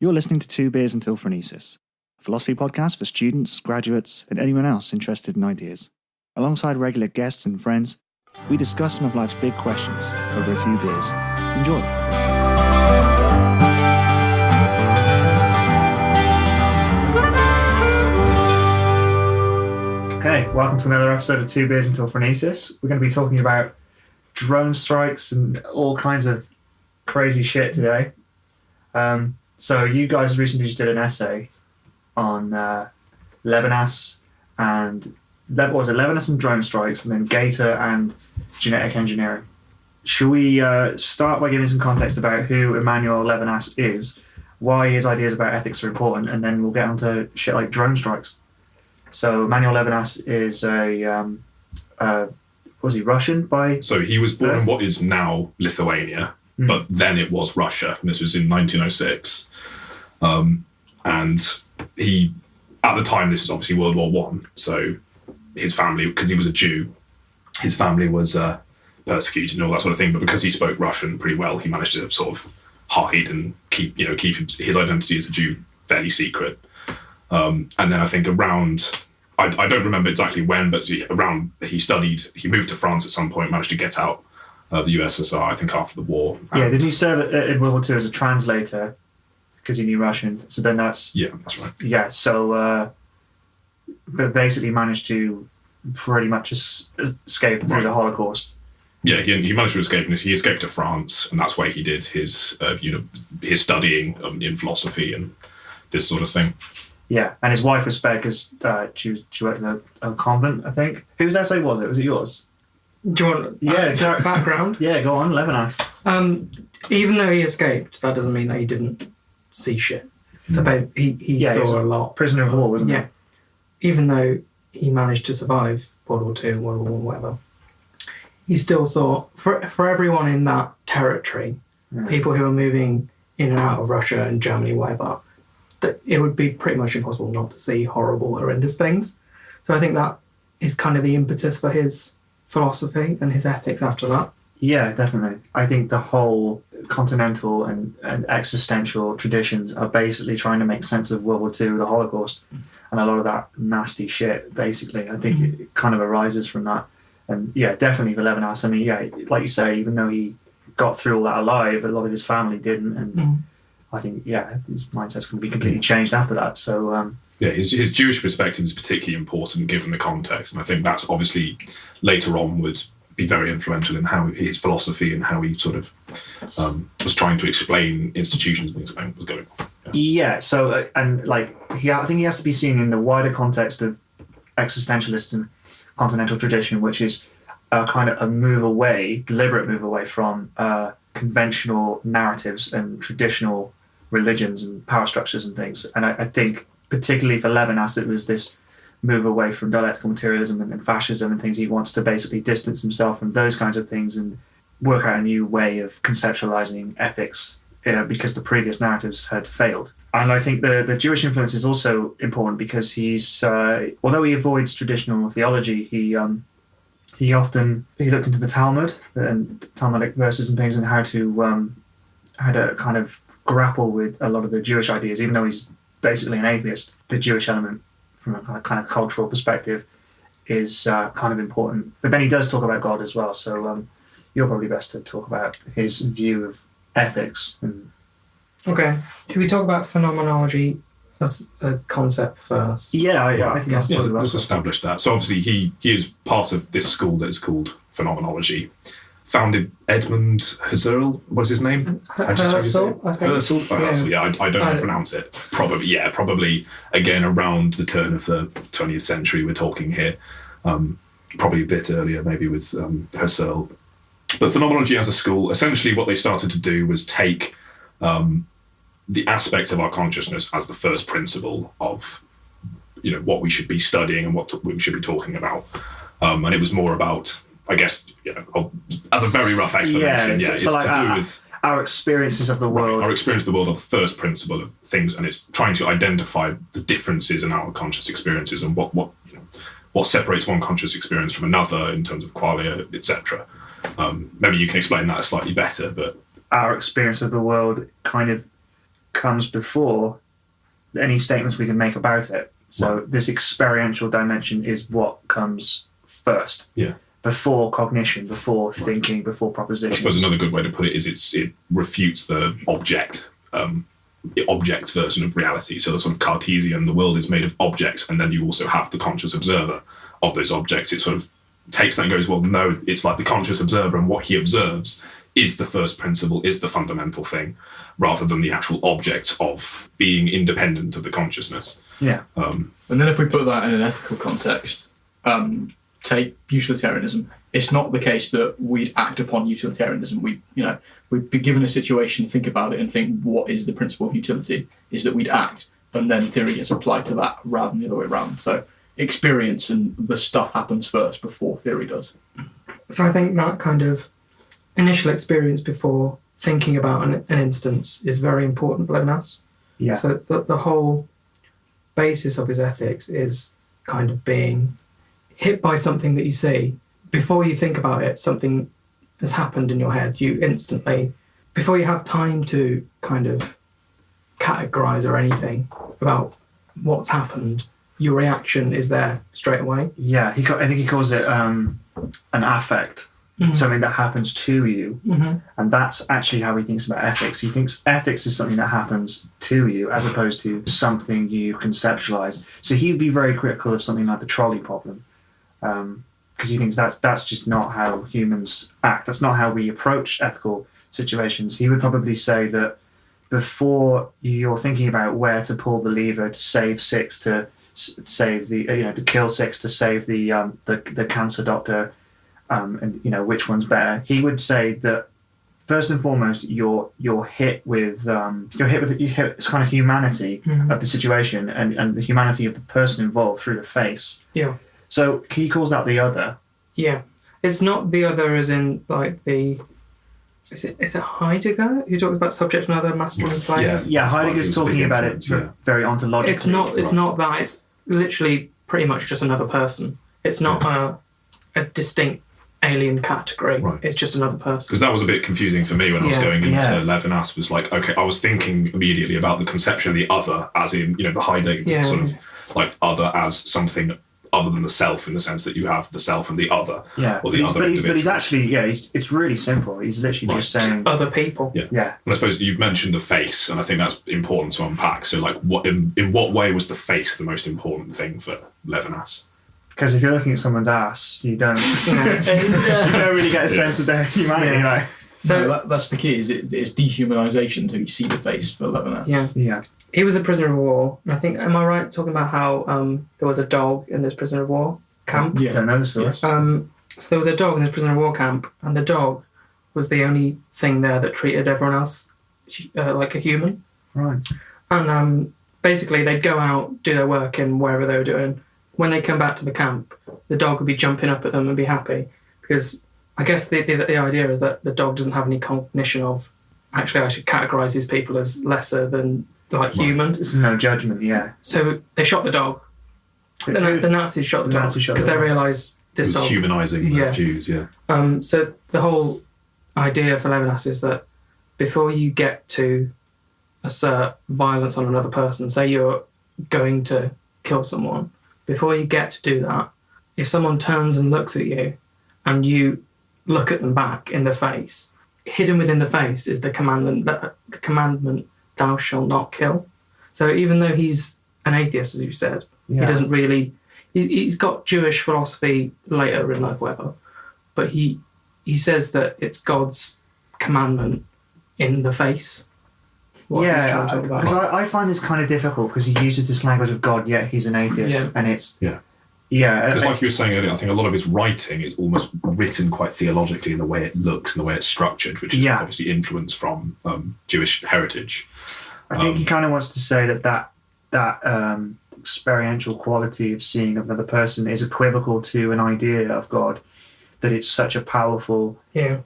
You're listening to Two Beers Until Phronesis, a philosophy podcast for students, graduates, and anyone else interested in ideas. Alongside regular guests and friends, we discuss some of life's big questions over a few beers. Enjoy. Okay, welcome to another episode of Two Beers Until Phronesis. We're going to be talking about drone strikes and all kinds of crazy shit today. So you guys recently just did an essay on Levinas and Levinas and drone strikes, and then Gator and genetic engineering. Should we start by giving some context about who Emmanuel Levinas is, why his ideas about ethics are important, and then we'll get onto shit like drone strikes. So Emmanuel Levinas is was he Russian by? So he was born in what is now Lithuania, but then it was Russia. And this was in 1906. And he, at the time, this was obviously World War One. So his family, because he was a Jew, his family was persecuted and all that sort of thing. But because he spoke Russian pretty well, he managed to sort of hide and keep his identity as a Jew fairly secret. And then I think around, I don't remember exactly when, but he moved to France at some point, managed to get out of the USSR, I think after the war. Yeah, did he serve in World War II as a translator? Because he knew Russian. So then that's right. Yeah, so but basically managed to pretty much escape through the Holocaust. Yeah, he managed to escape, and he escaped to France, and that's where he did his his studying in philosophy and this sort of thing. Yeah, and his wife was spared because she worked in a convent, I think. Whose essay was it? Was it yours? Do you want background? Yeah, go on, Levinas. Even though he escaped, that doesn't mean that he didn't see shit. So he saw a lot. Prisoner of war, wasn't he? Yeah. Even though he managed to survive World War II, World War I, whatever, he still saw, for everyone in that territory, people who are moving in and out of Russia and Germany, whatever, that it would be pretty much impossible not to see horrible, horrendous things. So I think that is kind of the impetus for his philosophy and his ethics after that. Yeah, definitely. I think the whole continental and existential traditions are basically trying to make sense of World War II, the Holocaust, and a lot of that nasty shit, basically. I think it kind of arises from that. And yeah, definitely for Levinas. I mean, yeah, like you say, even though he got through all that alive, a lot of his family didn't. And I think, his mindset's going to be completely changed after that. So, his Jewish perspective is particularly important given the context. And I think that's obviously later on would be very influential in how his philosophy and how he sort of was trying to explain institutions and explain what was going on. Yeah, so, I think he has to be seen in the wider context of existentialist and continental tradition, which is a kind of deliberate move away from conventional narratives and traditional religions and power structures and things. And I think particularly for Levinas, it was this move away from dialectical materialism and fascism and things. He wants to basically distance himself from those kinds of things and work out a new way of conceptualizing ethics because the previous narratives had failed. And I think the Jewish influence is also important because he's, although he avoids traditional theology, he looked into the Talmud and Talmudic verses and things and how to kind of grapple with a lot of the Jewish ideas, even though he's basically an atheist. The Jewish element from a kind of cultural perspective is kind of important. But then he does talk about God as well. So you're probably best to talk about his view of ethics. Okay. Should we talk about phenomenology as a concept first? Yeah, I think that's probably let's establish that. So obviously he is part of this school that is called phenomenology. Founded Edmund Husserl, what's his name? Husserl, I think. Husserl? I don't know how to pronounce it. Probably again around the turn of the 20th century we're talking here. Probably a bit earlier maybe with Husserl. But phenomenology as a school, essentially what they started to do was take the aspects of our consciousness as the first principle of what we should be studying and what we should be talking about. And it was more about, I guess, as a very rough explanation, it's to do with our experiences of the world. Right, our experience of the world are the first principle of things, and it's trying to identify the differences in our conscious experiences and what separates one conscious experience from another in terms of qualia, etc. Maybe you can explain that slightly better, but our experience of the world kind of comes before any statements we can make about it. So this experiential dimension is what comes first. Yeah. Before cognition, before thinking, before propositions. I suppose another good way to put it is it refutes the object version of reality. So the sort of Cartesian, the world is made of objects, and then you also have the conscious observer of those objects. It sort of takes that and goes, well, no, it's like the conscious observer, and what he observes is the first principle, is the fundamental thing, rather than the actual object of being independent of the consciousness. Yeah. And then if we put that in an ethical context, take utilitarianism. It's not the case that we'd act upon utilitarianism. We'd be given a situation, think about it, and think, what is the principle of utility? Is that we'd act, and then theory gets applied to that rather than the other way around. So experience and the stuff happens first before theory does. So I think that kind of initial experience before thinking about an instance is very important for Levinas. Yeah. So the whole basis of his ethics is kind of being hit by something that you see. Before you think about it, something has happened in your head. You instantly, before you have time to kind of categorize or anything about what's happened, your reaction is there straight away. Yeah, I think he calls it an affect, something that happens to you. Mm-hmm. And that's actually how he thinks about ethics. He thinks ethics is something that happens to you as opposed to something you conceptualize. So he would be very critical of something like the trolley problem, because he thinks that's just not how humans act. That's not how we approach ethical situations. He would probably say that before you're thinking about where to pull the lever to save Six, to save the to kill Six, to save the cancer doctor, and which one's better, he would say that first and foremost you're hit with it's kind of humanity of the situation and the humanity of the person involved through the face. Yeah. So he calls that the other. Yeah. It's not the other as in like the... Is it Heidegger who talks about subject and other, master and slave? Yeah, Heidegger's talking about it very ontologically. It's not that. It's literally pretty much just another person. It's not a distinct alien category. Right. It's just another person. Because that was a bit confusing for me when I was going into Yeah. Levinas. Was like, okay, I was thinking immediately about the conception of the other as in, the Heidegger sort of like other as something other than the self, in the sense that you have the self and the other. Yeah, or the other but he's actually, it's really simple. He's literally just saying... Other people. Yeah. And I suppose you've mentioned the face, and I think that's important to unpack. So, like, in what way was the face the most important thing for Levinas? Because if you're looking at someone's ass, you don't really get a sense of their humanity, right? So that's the key. It's dehumanization to see the face for Levinas. Yeah. He was a prisoner of war. And I think, am I right talking about how there was a dog in this prisoner of war camp? Yeah. Don't know the source. So there was a dog in this prisoner of war camp, and the dog was the only thing there that treated everyone else like a human. Right. And basically, they'd go out, do their work in wherever they were doing. When they come back to the camp, the dog would be jumping up at them and be happy, because I guess the idea is that the dog doesn't have any cognition of, actually I should categorise these people as lesser than like humans. There's no judgment, yeah. So they shot the dog. The Nazis shot the dog because they realised this dog... It was humanising the Jews, yeah. So the whole idea for Levinas is that before you get to assert violence on another person, say you're going to kill someone, before you get to do that, if someone turns and looks at you and you look at them back in the face, hidden within the face is the commandment, thou shalt not kill. So even though he's an atheist, as you said, he doesn't really... He's got Jewish philosophy later in life, whatever, but he says that it's God's commandment in the face. Because I find this kind of difficult because he uses this language of God, yet he's an atheist, and it's... Because like you were saying earlier, I think a lot of his writing is almost written quite theologically in the way it looks and the way it's structured, which is obviously influenced from Jewish heritage. I think he kind of wants to say that experiential quality of seeing another person is equivocal to an idea of God, that it's such a powerful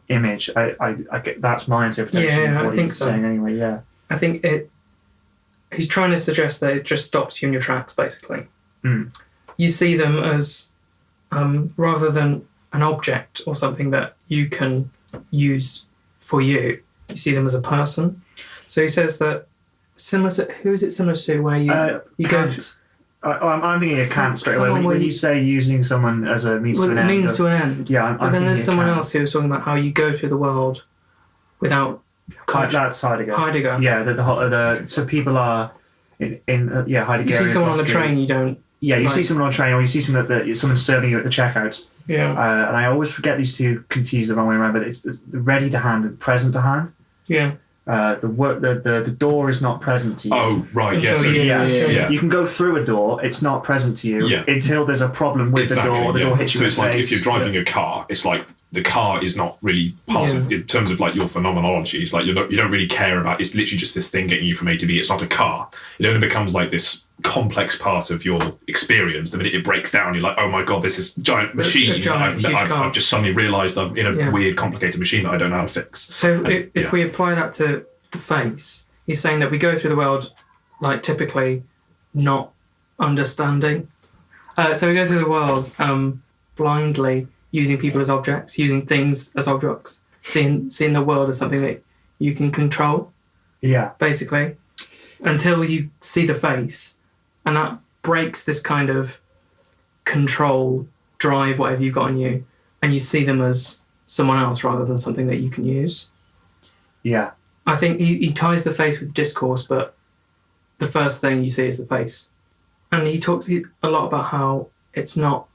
image. I get, that's my interpretation of what he's saying anyway, I think he's trying to suggest that it just stops you in your tracks, basically. You see them as, rather than an object or something that you can use for you see them as a person. So he says that similar to, who is it similar to where you go Kant. I'm thinking of Kant straight away. someone When where you you- say using someone as a means to an it end. means to an end. Yeah, I'm But then thinking there's of someone Kant. else who was talking about how you go through the world without That's Heidegger. Heidegger. Yeah, so people are Heidegger. You see someone on the train, you don't. Yeah, you like- see someone on a train, or you see someone serving you at the checkouts. Yeah. And I always forget these two confused the wrong way around, but it's the ready to hand and present to hand. Yeah. The door is not present to you. Oh, right, yeah. Until So, you- yeah. You can go through a door, it's not present to you until there's a problem with the door, the door hits you So in it's the like face. if you're driving a car, it's like the car is not really part of, in terms of like your phenomenology, it's like you don't really care about, it's literally just this thing getting you from A to B. It's not a car. It only becomes like this complex part of your experience the minute it breaks down. You're like, oh my god, this is giant machine. huge car. I've just suddenly realised I'm in a weird complicated machine that I don't know how to fix. So if we apply that to the face, he's saying that we go through the world like typically not understanding. So we go through the world blindly, using people as objects, using things as objects, seeing the world as something that you can control. Yeah. Basically, until you see the face, and that breaks this kind of control, drive, whatever you've got in you, and you see them as someone else rather than something that you can use. Yeah. I think he ties the face with discourse, but the first thing you see is the face. And he talks a lot about how it's not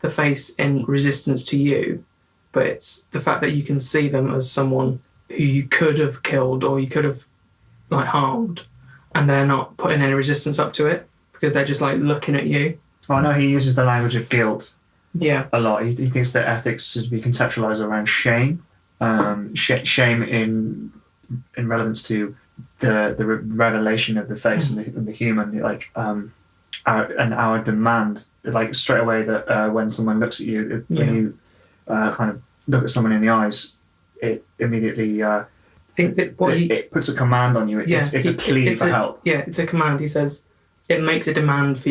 the face in resistance to you, but it's the fact that you can see them as someone who you could have killed or you could have like harmed, and they're not putting any resistance up to it because they're just like looking at you. I know he uses the language of guilt Yeah. a lot. He thinks that ethics should be conceptualized around shame, shame in relevance to the revelation of the face and the human, like our demand, like straight away that when someone looks at you, when you kind of look at someone in the eyes, it immediately I think that it puts a command on you. It's a plea for help. Yeah, it's a command. He says it makes a demand for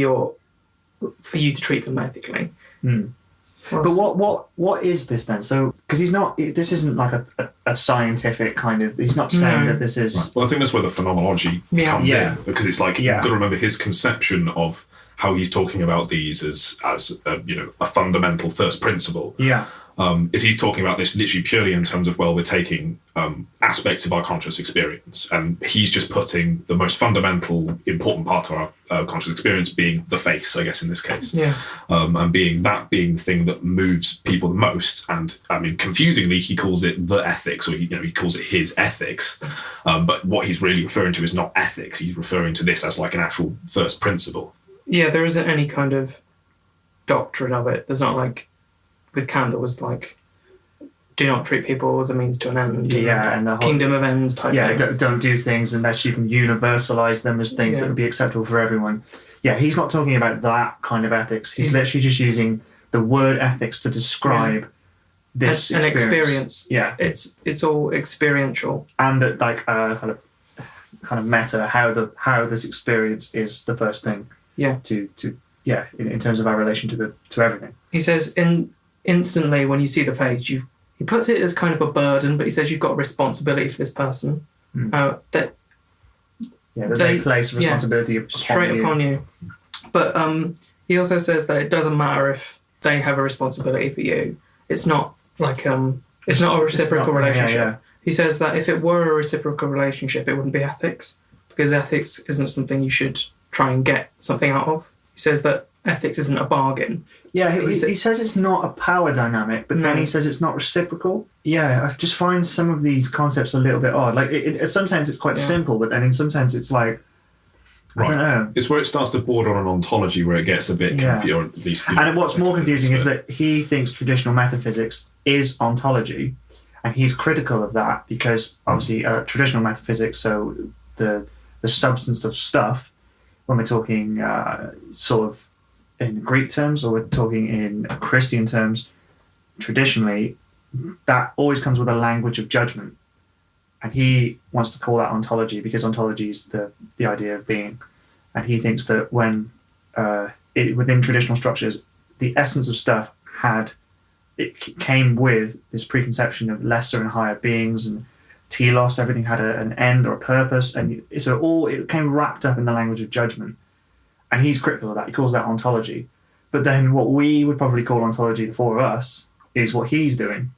you to treat them ethically. Mm. But what is this then? So, because he's not, this isn't like a scientific kind of, he's not saying that this is... Right. Well, I think that's where the phenomenology comes in, because it's like, you've got to remember his conception of how he's talking about these as a fundamental first principle. Yeah. Is he's talking about this literally purely in terms of, well, we're taking aspects of our conscious experience, and he's just putting the most fundamental, important part of our conscious experience being the face, I guess, in this case. Yeah. And being the thing that moves people the most. And I mean, confusingly, he calls it the ethics, or he calls it his ethics. But what he's really referring to is not ethics. He's referring to this as like an actual first principle. Yeah, there isn't any kind of doctrine of it. There's not like with Kant there was like, do not treat people as a means to an end. Yeah, and the whole kingdom of ends type thing. Don't do things unless you can universalize them as things that would be acceptable for everyone. Yeah, he's not talking about that kind of ethics. He's literally just using the word ethics to describe this an experience. Yeah, it's all experiential, and that like kind of meta how this experience is the first thing. Yeah. In terms of our relation to everything. He says instantly when you see the face, he puts it as kind of a burden, but he says you've got a responsibility for this person. That there's a place of responsibility upon you. But he also says that it doesn't matter if they have a responsibility for you. It's not like it's not a reciprocal relationship. Yeah. He says that if it were a reciprocal relationship, it wouldn't be ethics, because ethics isn't something you should try and get something out of. He says that ethics isn't a bargain. Yeah, he says it's not a power dynamic, but then he says it's not reciprocal. Yeah, I just find some of these concepts a little bit odd. Like, in some sense it's quite simple, but then in some sense it's like, I don't know. It's where it starts to border on an ontology, where it gets a bit confusing, or at least... And what's more confusing is that he thinks traditional metaphysics is ontology, and he's critical of that because, obviously, traditional metaphysics, so the substance of stuff, when we're talking sort of in Greek terms or we're talking in Christian terms, traditionally, that always comes with a language of judgment. And he wants to call that ontology because ontology is the idea of being. And he thinks that when within traditional structures, the essence of stuff came with this preconception of lesser and higher beings and telos, everything had an end or a purpose, and so it came wrapped up in the language of judgment. And he's critical of that. He calls that ontology. But then what we would probably call ontology, the four of us, is what he's doing,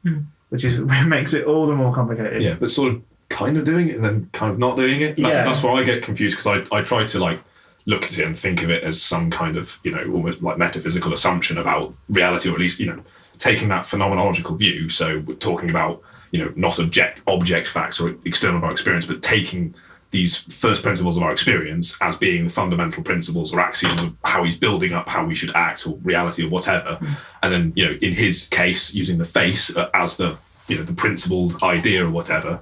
which makes it all the more complicated. Yeah, but sort of kind of doing it and then kind of not doing it. That's where I get confused, because I try to like look at it and think of it as some kind of, you know, almost like metaphysical assumption about reality, or at least, you know, taking that phenomenological view. So we're talking about, you know, not object facts or external of our experience, but taking these first principles of our experience as being the fundamental principles or axioms of how he's building up how we should act, or reality, or whatever. And then, you know, in his case, using the face as the, you know, the principled idea or whatever.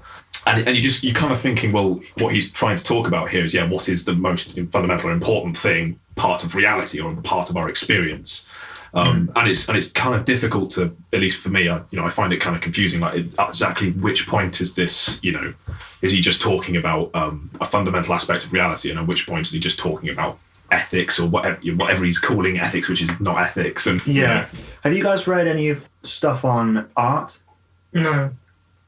And you're kind of thinking, well, what he's trying to talk about here is, what is the most fundamental and important thing, part of reality or part of our experience? And it's kind of difficult to, at least for me, I find it kind of confusing. Like, exactly which point is this? You know, is he just talking about a fundamental aspect of reality, and at which point is he just talking about ethics or whatever he's calling ethics, which is not ethics? And have you guys read any stuff on art? No.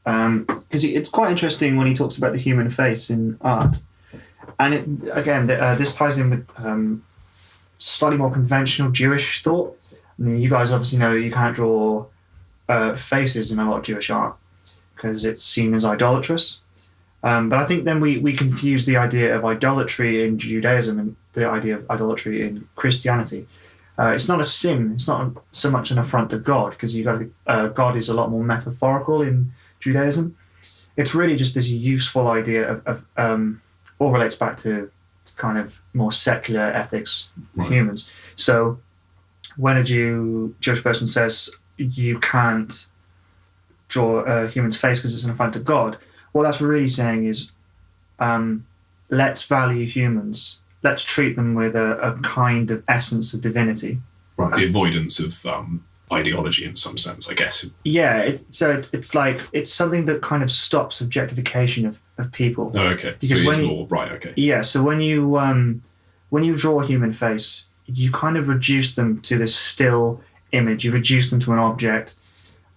Because it's quite interesting when he talks about the human face in art, and this ties in with slightly more conventional Jewish thought. I mean, you guys obviously know you can't draw faces in a lot of Jewish art because it's seen as idolatrous. But I think then we confuse the idea of idolatry in Judaism and the idea of idolatry in Christianity. It's not a sin. It's not so much an affront to God, because God is a lot more metaphorical in Judaism. It's really just this useful idea of all relates back to kind of more secular ethics, humans. So when a Jewish person says you can't draw a human's face because it's an affront to God, what that's really saying is let's value humans. Let's treat them with a kind of essence of divinity. Right. The avoidance of ideology in some sense, I guess. Yeah, it's like it's something that kind of stops objectification of people. Oh, okay. Because so okay. Yeah, so when you draw a human face, you kind of reduce them to this still image. You reduce them to an object,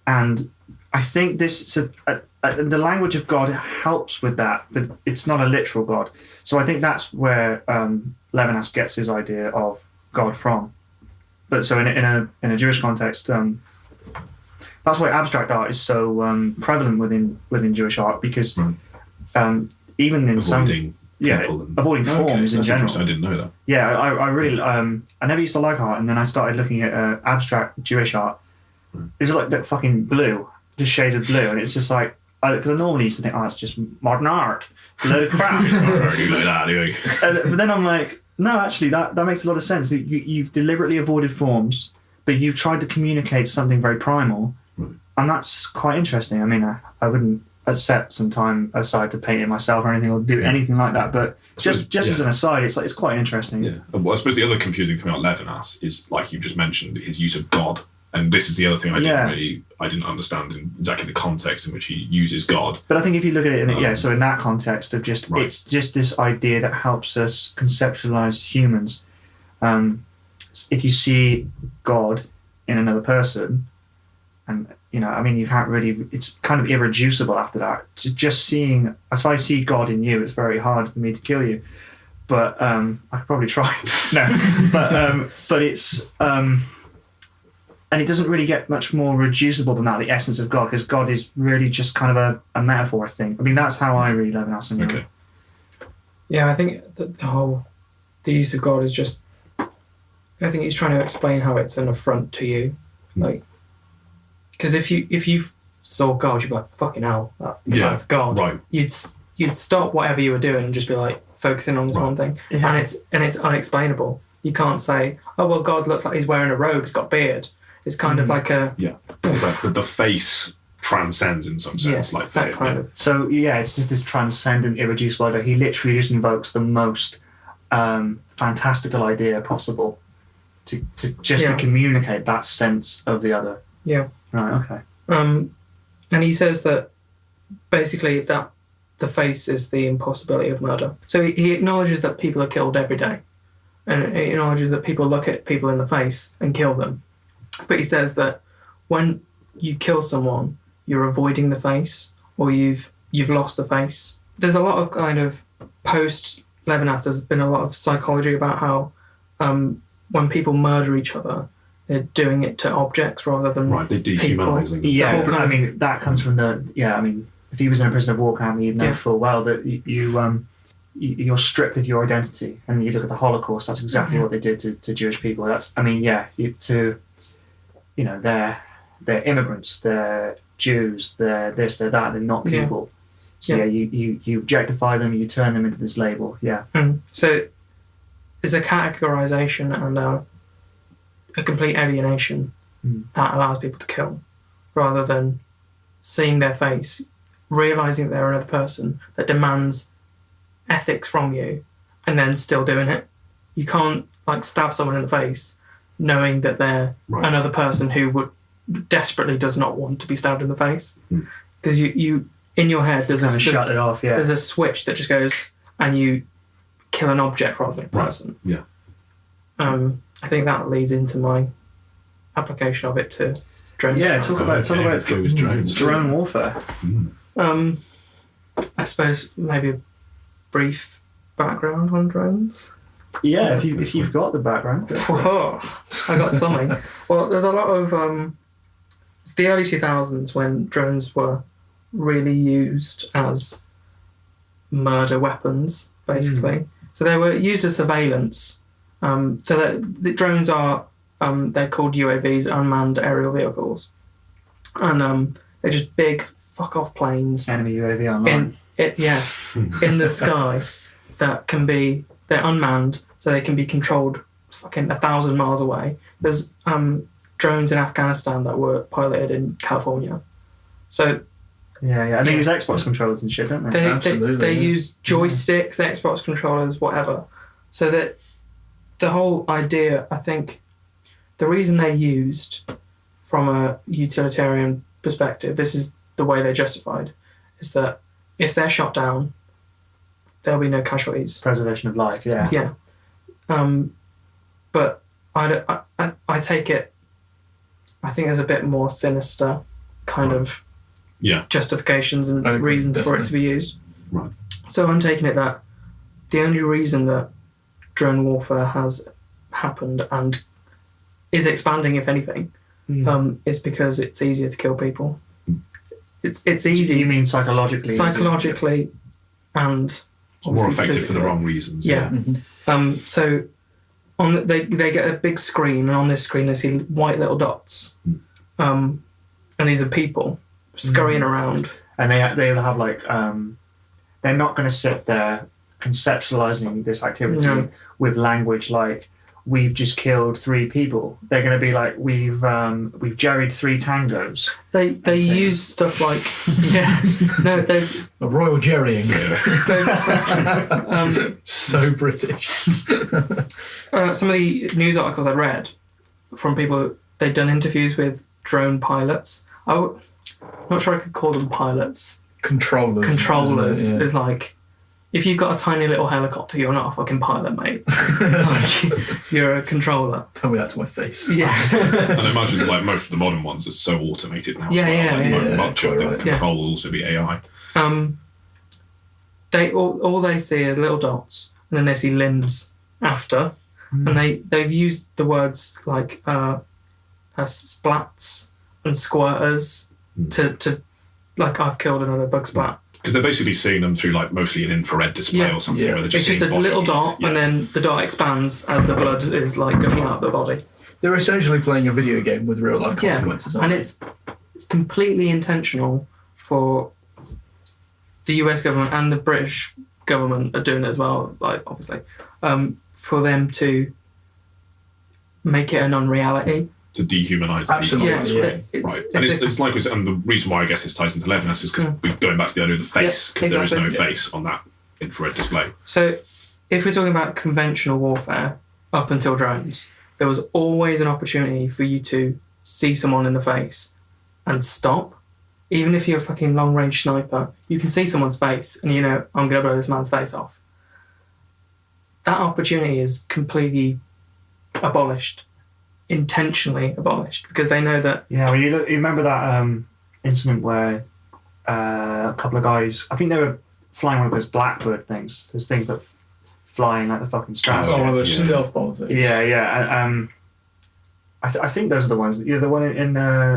and I think the language of God helps with that, but it's not a literal God. So I think that's where Levinas gets his idea of God from. But so in a Jewish context, that's why abstract art is so prevalent within Jewish art, because even in avoiding forms in general. I didn't know that. Yeah, I really I never used to like art, and then I started looking at abstract Jewish art. It was like fucking blue, just shades of blue, and it's just like, because I normally used to think, it's just modern art, it's a load of crap. But then I'm like, no, actually, that makes a lot of sense. You've deliberately avoided forms, but you've tried to communicate something very primal, and that's quite interesting. I mean, I wouldn't set some time aside to paint it myself or anything, or do anything like that, but just as an aside, it's quite interesting. Yeah. Well, I suppose the other confusing thing about Levinas is, like you just mentioned, his use of God. And this is the other thing I didn't understand in exactly the context in which he uses God. But I think if you look at it, so in that context of it's just this idea that helps us conceptualize humans. If you see God in another person, and you can't really, it's kind of irreducible after that. Just seeing, if I see God in you, it's very hard for me to kill you. But I could probably try. No, but it's. And it doesn't really get much more reducible than that, the essence of God, because God is really just kind of a metaphor, I think. I mean, that's how I read Levinas. Okay. Yeah, I think that the use of God is just, I think he's trying to explain how it's an affront to you. Like, because if you saw God, you'd be like, fucking hell, that's God. Right. You'd stop whatever you were doing and just be like focusing on this one thing. Yeah. And it's unexplainable. You can't say, oh, well, God looks like he's wearing a robe, he's got a beard. It's kind of like a... Yeah. It's like the face transcends in some sense. Like that kind of... So, it's just this transcendent, irreducible idea. He literally just invokes the most fantastical idea possible to communicate that sense of the other. Yeah. Right, okay. And he says that basically that the face is the impossibility of murder. So he acknowledges that people are killed every day. And he acknowledges that people look at people in the face and kill them. But he says that when you kill someone, you're avoiding the face, or you've you've lost the face. There's a lot of kind of post-Levinas, there's been a lot of psychology about how when people murder each other, they're doing it to objects rather than They're dehumanising them. Yeah, I mean, that comes from if he was in a prisoner of war camp, he'd know full well that you're stripped of your identity. And you look at the Holocaust, that's exactly what they did to Jewish people. They're immigrants, they're Jews, they're this, they're that, they're not people. So you objectify them, you turn them into this label. Yeah. So it's a categorization and a complete alienation that allows people to kill, rather than seeing their face, realizing they're another person that demands ethics from you, and then still doing it. You can't stab someone in the face knowing that they're another person who desperately does not want to be stabbed in the face, because you in your head there's shut it off. Yeah, there's a switch that just goes and you kill an object rather than a person. Yeah. I think that leads into my application of it to drone. Yeah, talk about drones. Drone warfare. I suppose maybe a brief background on drones. Yeah, if you've got the background. Whoa, I got something. Well, there's a lot of it's the early 2000s when drones were really used as murder weapons, basically. So they were used as surveillance. So that the drones are they're called UAVs, unmanned aerial vehicles, and they're just big fuck off planes. Enemy UAV online. In the sky they're unmanned, so they can be controlled fucking 1,000 miles away. There's drones in Afghanistan that were piloted in California. So and they use Xbox controllers and shit, don't they? Absolutely. They use joysticks, Xbox controllers, whatever. So that the whole idea, I think, the reason they're used from a utilitarian perspective, this is the way they're justified, is that if they're shot down, there'll be no casualties. Preservation of life, yeah. Yeah. But I take it, I think there's a bit more sinister kind of justifications and reasons for it to be used. Right. So I'm taking it that the only reason that drone warfare has happened and is expanding, if anything, is because it's easier to kill people. It's easy. You mean psychologically? Psychologically, and more effective physically. for the wrong reasons. Yeah. So they get a big screen, and on this screen they see white little dots, and these are people scurrying around. And they'll have they're not going to sit there conceptualizing this activity with language like, we've just killed 3 people. They're going to be like, we've jerried 3 tangos. They use stuff like a royal jerrying. So British. Some of the news articles I read from people, they'd done interviews with drone pilots. I'm not sure I could call them pilots. Controllers is like, if you've got a tiny little helicopter, you're not a fucking pilot, mate. You're a controller. Tell me that to my face. Yeah. And I imagine most of the modern ones are so automated now. Much of the control will also be AI. They all they see are little dots, and then they see limbs after, and they've used the words like splats and squirters to like, I've killed another bug splat. Because they're basically seeing them through like mostly an infrared display or something. Where they're just it's just a little dot, and then the dot expands as the blood is like gushing out of the body. They're essentially playing a video game with real life consequences. And it's completely intentional for the US government, and the British government are doing it as well, like obviously, for them to make it a non-reality. To dehumanise the Absolutely, people. Right. And it's like, and the reason why I guess this ties into Levinas is because we're going back to the idea of the face, because there is no face on that infrared display. So if we're talking about conventional warfare up until drones, there was always an opportunity for you to see someone in the face and stop. Even if you're a fucking long-range sniper, you can see someone's face and I'm going to blow this man's face off. That opportunity is completely abolished. Intentionally abolished, because they know that. Yeah, well, you remember that incident where a couple of guys. I think they were flying one of those Blackbird things. Those things that fly in like the fucking stratosphere. one of those stealth bomb things. Yeah. I think those are the ones. The one in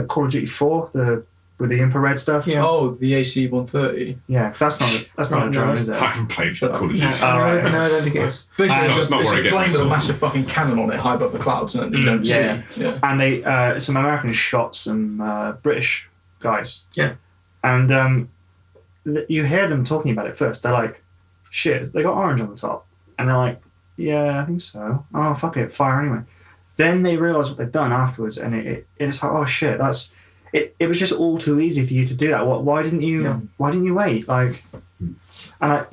Call of Duty 4, with the infrared stuff. Yeah. Oh, the AC-130. Yeah, that's not a drone, is it? I haven't played Shut up. Call of Duty. No, I don't think it is. Basically, No, it's not where I a get plane with a myself. massive fucking cannon on it high above the clouds and you don't yeah. see. Yeah. And they some Americans shot some British guys. Yeah. And you hear them talking about it first. They're like, shit, they got orange on the top. And they're like, yeah, I think so. Oh, fuck it, fire anyway. Then they realise what they've done afterwards, and it's like, oh shit, it was just all too easy for you to do that. Why didn't you? Yeah. Why didn't you wait? Like, and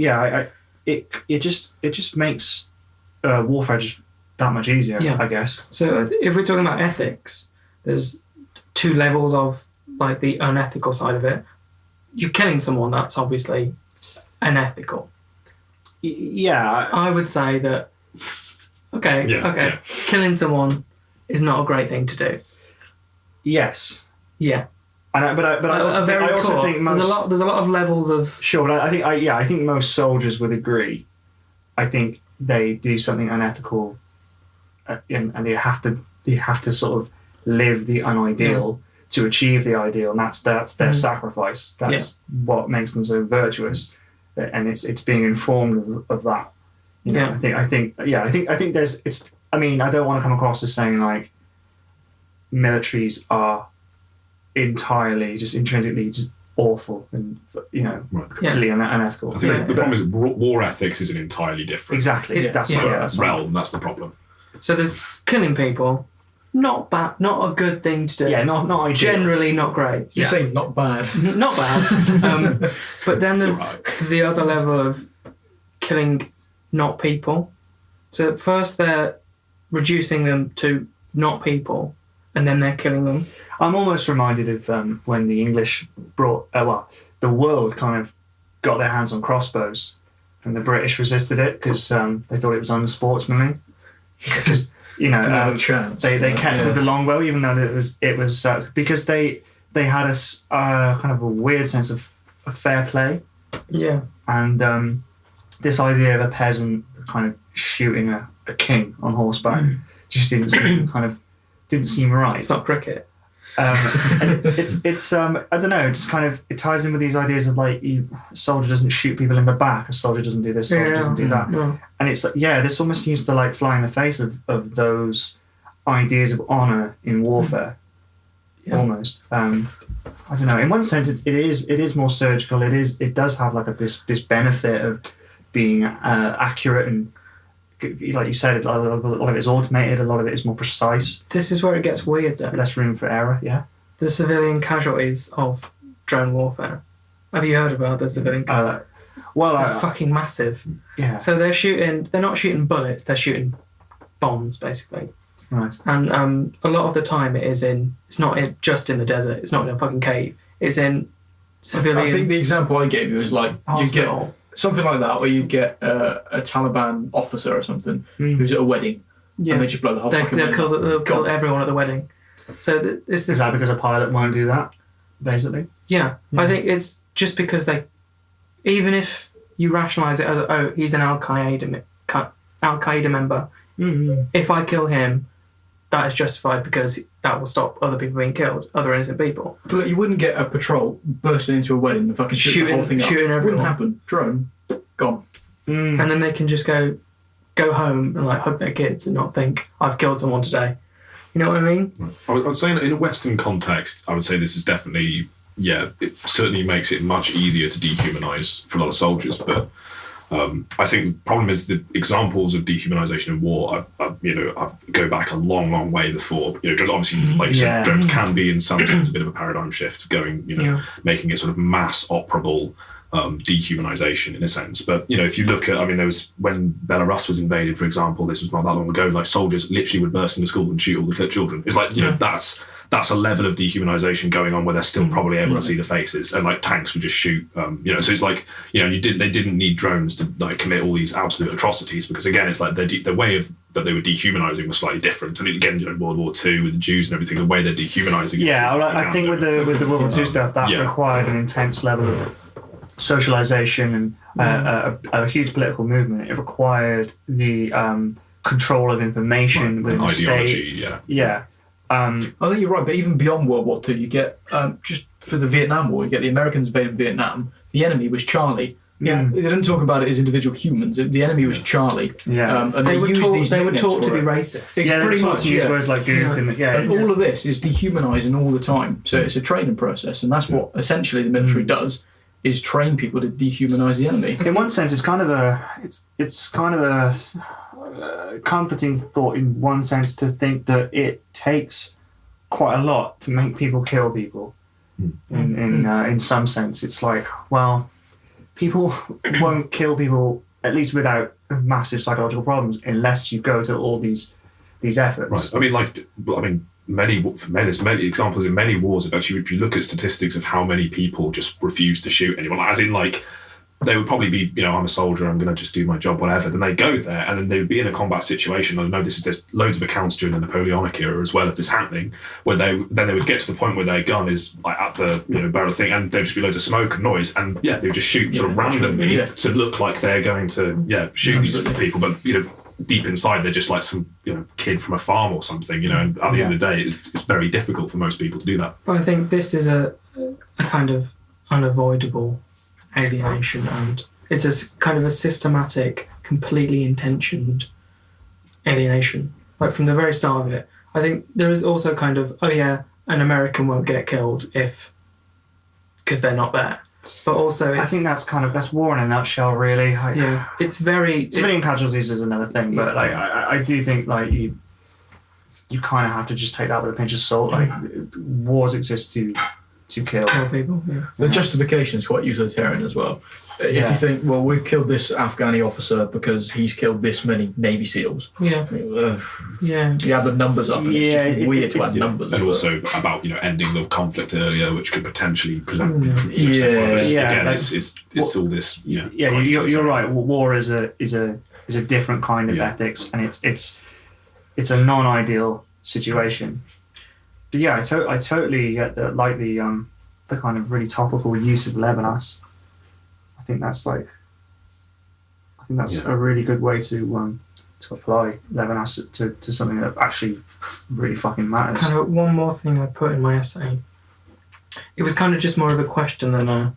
it just makes warfare just that much easier. Yeah. I guess. So if we're talking about ethics, there's 2 levels of like the unethical side of it. You're killing someone, that's obviously unethical. Yeah. I would say that. Okay. Yeah. Killing someone is not a great thing to do. Yes. Yeah. But I also think most. There's a lot of levels of. Sure, but I think most soldiers would agree. I think they do something unethical, and they have to sort of live the unideal to achieve the ideal, and that's their sacrifice. That's what makes them so virtuous, and it's being informed of that. You know, I think there's it's. I mean, I don't want to come across as saying like militaries are entirely just intrinsically just awful and completely unethical. I think the problem is war ethics is an entirely different Exactly. That's realm. That's the problem. So there's killing people, not bad, not a good thing to do. Yeah, not ideal. Generally not great. You're saying not bad. Not bad. But then there's right. the other level of killing not people. So first they're reducing them to not people, and then they're killing them. I'm almost reminded of when the English brought, the world kind of got their hands on crossbows, and the British resisted it because they thought it was unsportsmanly. Because Didn't have a chance. they kept with the longbow, even though it was because they had a kind of a weird sense of fair play, Yeah. and this idea of a peasant kind of shooting a king on horseback just didn't seem right. It's not cricket. And it's I don't know, it just kind of it ties in with these ideas of like a soldier doesn't shoot people in the back, a soldier doesn't do this, a soldier doesn't do that. No. And it's like, this almost seems to like fly in the face of those ideas of honour in warfare. Yeah. Almost. I don't know. In one sense it is more surgical. It does have like this benefit of being accurate, and like you said, a lot of it is automated, a lot of it is more precise. This is where it gets weird though. Less room for error, yeah. The civilian casualties of drone warfare. Have you heard about the civilian casualties? They're fucking massive. Yeah. So they're not shooting bullets, they're shooting bombs basically. Right. And a lot of the time it's not just in the desert, it's not in a fucking cave, it's in civilian. I think the example I gave you is like you get hospital. something like that, where you get a Taliban officer or something who's at a wedding, and they just blow the whole fucking wedding. They'll kill everyone at the wedding. So Is that because a pilot won't do that, basically? Yeah, I think it's just because even if you rationalise it as, he's an Al Qaeda member, if I kill him, that is justified because that will stop other people being killed, other innocent people. But look, you wouldn't get a patrol bursting into a wedding and fucking shooting the whole thing up. Shooting everyone. Wouldn't happen. Drone, gone. And then they can just go home and like hug their kids and not think, I've killed someone today. You know what I mean? I would say in a Western context, I would say this is definitely, it certainly makes it much easier to dehumanise for a lot of soldiers. But I think the problem is the examples of dehumanisation in war. I've go back a long, long way before. Obviously, like you said, drones can be in some sense a bit of a paradigm shift, making it sort of mass operable dehumanisation in a sense. But if you look at, there was when Belarus was invaded, for example, this was not that long ago. Like soldiers literally would burst into school and shoot all the children. It's like that's a level of dehumanisation going on where they're still probably able to see the faces, and like tanks would just shoot. So it's like they didn't need drones to like commit all these absolute atrocities, because again it's like the way of that they were dehumanizing was slightly different. And again, World War II with the Jews and everything, the way they're dehumanizing. Yeah, I think with the World War II stuff, that required an intense level of socialization and a huge political movement. It required the control of information within the ideology. state. Yeah. I think you're right, but even beyond World War II, you get just for the Vietnam War, you get the Americans invading Vietnam. The enemy was Charlie. Yeah. They didn't talk about it as individual humans. The enemy was Charlie. Yeah. And they used these They were nicknames taught to for be it. racist. Yeah, pretty they much, use yeah. words like gook and all of this is dehumanising all the time. So it's a training process, and that's what essentially the military does, is train people to dehumanise the enemy. in one sense, it's kind of a comforting thought in one sense to think that it takes quite a lot to make people kill people. In some sense, it's like, well, people won't kill people, at least without massive psychological problems, unless you go to all these efforts. Right. Many examples in many wars. If you look at statistics of how many people just refuse to shoot anyone, as in like they would probably be, I'm a soldier, I'm going to just do my job, whatever. Then they go there and then they would be in a combat situation. I know there's loads of accounts during the Napoleonic era as well of this happening, where they would get to the point where their gun is like at the barrel thing, and there'd just be loads of smoke and noise, and they would just shoot sort of randomly to look like they're going to shoot these people, but deep inside they're just like some kid from a farm or something. And at the end of the day, it's very difficult for most people to do that. But I think this is a kind of unavoidable alienation, and it's a kind of a systematic, completely intentioned alienation. Like from the very start of it, I think there is also kind of, an American won't get killed because they're not there. But also, I think that's war in a nutshell, really. It's very civilian casualties is another thing, but like I do think like you kind of have to just take that with a pinch of salt. Like wars exist to kill people. Yeah. The justification is quite utilitarian as well. If you think, well, we've killed this Afghani officer because he's killed this many Navy SEAls. Yeah. You add the numbers up, and it's just weird to add numbers. And also about ending the conflict earlier, which could potentially present. Again, it's all this. You're right. War is a different kind of ethics, and it's a non-ideal situation. But I totally get the kind of really topical use of Levinas. I think that's a really good way to apply Levinas to something that actually really fucking matters. Kind of one more thing I put in my essay. It was kind of just more of a question than a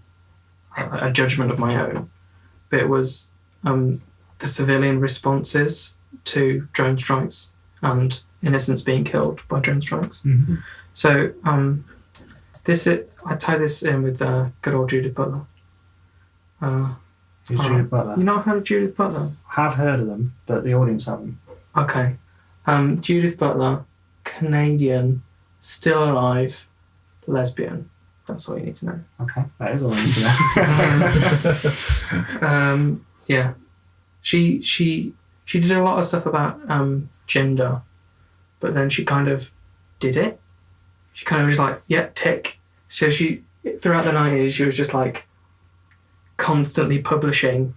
judgment of my own, but it was the civilian responses to drone strikes and innocents being killed by drone strikes. Mm-hmm. So I tie this in with good old Judith Butler. Who's Judith Butler? You not heard of Judith Butler? Have heard of them, but the audience haven't. Okay. Judith Butler, Canadian, still alive, lesbian. That's all you need to know. Okay, that is all I need to know. She did a lot of stuff about gender, but then she kind of did it. She kind of was like, tick. So she, throughout the 90s, she was just like constantly publishing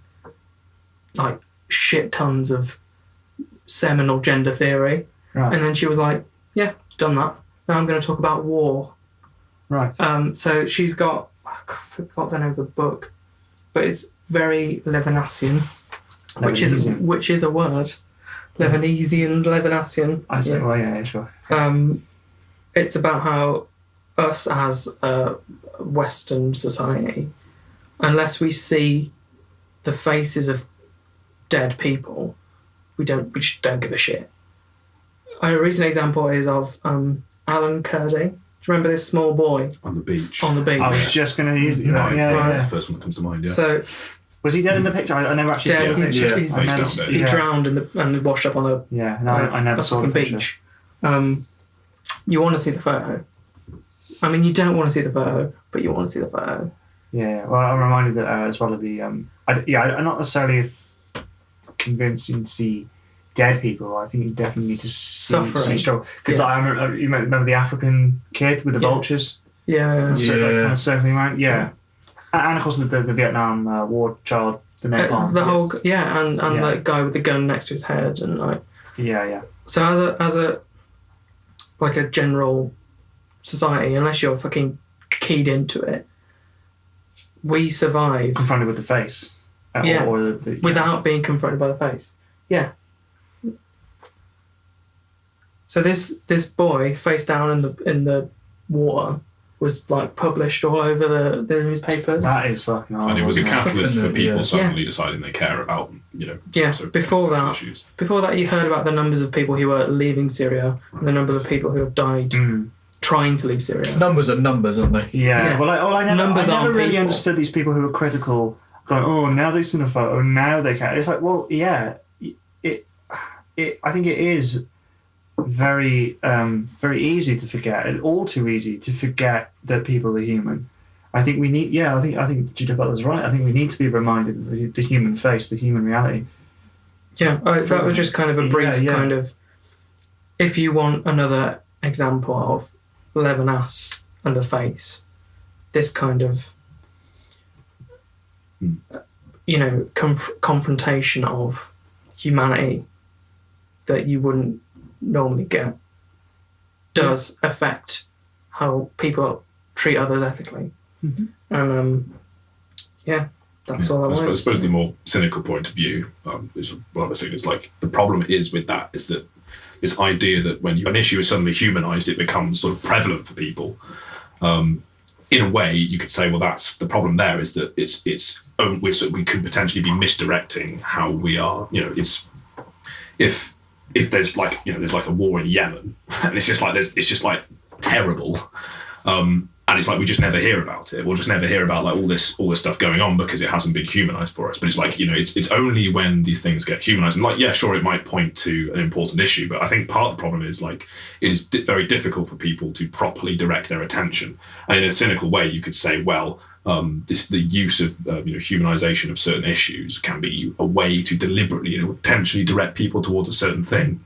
like shit tons of seminal gender theory. Right. And then she was like, done that. Now I'm going to talk about war. Right. So she's got, I forgot the name of the book, but it's very Levinasian, which is a word. Levinisian. I see. Well, yeah, sure. It's about how us as a Western society, unless we see the faces of dead people, we just don't give a shit. A recent example is of Alan Kurdi. Do you remember this small boy on the beach? I was just going to use that. That's the first one that comes to mind. Yeah. So, was he dead in the picture? I never actually saw the picture. He drowned and washed up on a I never saw the beach. You want to see the photo. I mean, you don't want to see the photo, but you want to see the photo. Yeah. Well, I'm reminded as well of the. I'm not necessarily convinced you can see dead people. I think you definitely need to see struggle. Because I remember the African kid with the vultures. Yeah. Kind of circling around. Yeah. And of course the Vietnam War child, the napalm. The whole and the guy with the gun next to his head and like Yeah. So as a like a general society, unless you're fucking keyed into it, we survive Confronted with the face. Yeah. Or the without being confronted by the face. Yeah. So this boy face down in the water was like published all over the newspapers. That is fucking hard. And it was a catalyst for people Yeah. suddenly deciding they care about, Yeah, sort of before existential that- issues. Before that, you heard about the numbers of people who were leaving Syria and the number of people who have died trying to leave Syria. Numbers are numbers, aren't they? Yeah. Yeah. Well, I never Numbers aren't really people. understood these people who were critical, going, "Oh, now they've seen a photo, now they can." It's like, well, yeah, I think it is very, very easy to forget, and all too easy to forget that people are human. I think we need. Yeah, I think Judith Butler's right. I think we need to be reminded of the human face, the human reality. Yeah, that was just kind of a brief Yeah. kind of. If you want another example of Levinas and the face, this kind of, confrontation of humanity that you wouldn't normally get does affect how people treat others ethically. And that's all I I want. suppose the more cynical point of view is what I was saying is like the problem is with that is that this idea that when an issue is suddenly humanized, it becomes sort of prevalent for people. In a way, you could say, well, that's the problem. There is that we could potentially be misdirecting how we are. It's if there's like there's like a war in Yemen, and it's just like terrible. And it's like we just never hear about it. We'll just never hear about like all this stuff going on because it hasn't been humanized for us. But it's like it's only when these things get humanized, and like sure, it might point to an important issue, but I think part of the problem is like it is very difficult for people to properly direct their attention. And in a cynical way, you could say, well, the use of humanization of certain issues can be a way to deliberately potentially direct people towards a certain thing.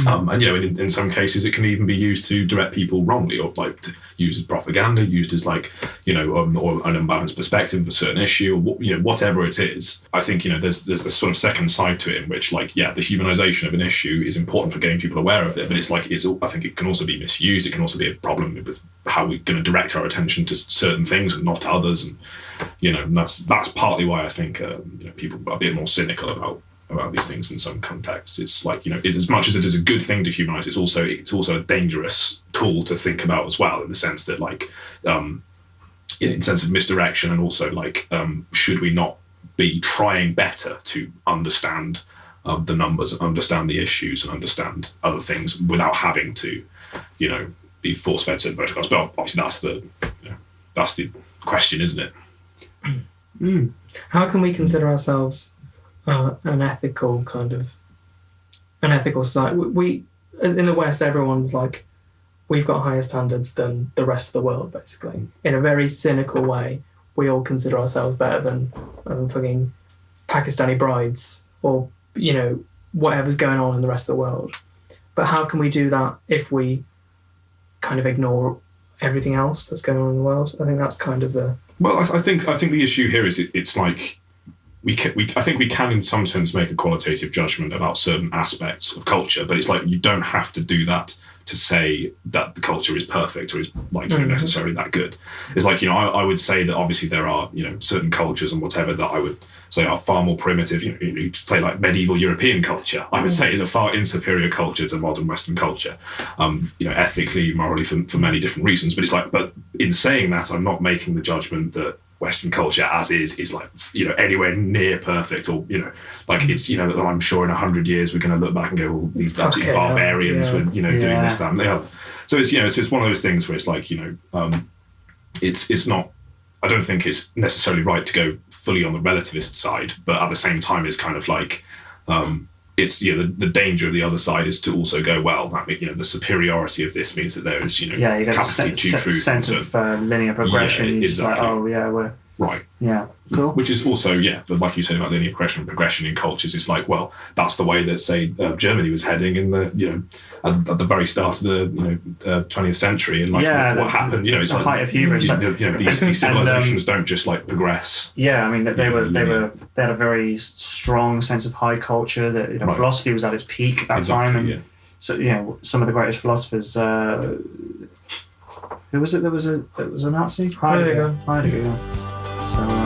And in some cases it can even be used to direct people wrongly, or like used as propaganda, used as like or an unbalanced perspective of a certain issue, or whatever it is. I think there's this sort of second side to it in which like the humanization of an issue is important for getting people aware of it, but I think it can also be misused. It can also be a problem with how we're going to direct our attention to certain things and not to others, and that's partly why I think people are a bit more cynical about these things in some contexts. It's like it's as much as it is a good thing to humanize, it's also a dangerous tool to think about as well, in the sense that like in sense of misdirection, and also like should we not be trying better to understand the numbers and understand the issues and understand other things without having to be force-fed certain protocols. But obviously that's the question, isn't it? How can we consider ourselves an ethical society? We in the West, everyone's like, we've got higher standards than the rest of the world, basically. In a very cynical way, we all consider ourselves better than fucking Pakistani brides or whatever's going on in the rest of the world. But how can we do that if we kind of ignore everything else that's going on in the world? I think that's kind of the... Well, I think the issue here is it's like I think we can in some sense make a qualitative judgment about certain aspects of culture, but it's like you don't have to do that to say that the culture is perfect or is like necessarily that good. It's like I would say that obviously there are certain cultures and whatever that I would say are far more primitive. You say like medieval European culture, I would say is a far inferior culture to modern Western culture, ethically, morally, for many different reasons. But it's like, but in saying that, I'm not making the judgment that Western culture as is like anywhere near perfect, or it's I'm sure in 100 years we're going to look back and go, well, these absolute barbarians were doing this, that, and the other. So it's one of those things where it's like it's not. I don't think it's necessarily right to go fully on the relativist side, but at the same time, it's kind of like it's the danger of the other side is to also go, well, that the superiority of this means that there is you get a capacity to truth, sense of linear progression. Yeah, exactly. Like, Right. Yeah. Cool. Which is also, but like you said about linear progression in cultures, it's like, well, that's the way that, say, Germany was heading in the, at the very start of the, 20th century, and like what happened, it's the like height of hubris. These civilizations don't just like progress. Yeah, I mean they had a very strong sense of high culture. That philosophy was at its peak at that time, and so some of the greatest philosophers. Who was it? That was a Nazi. Heidegger. Yeah. So.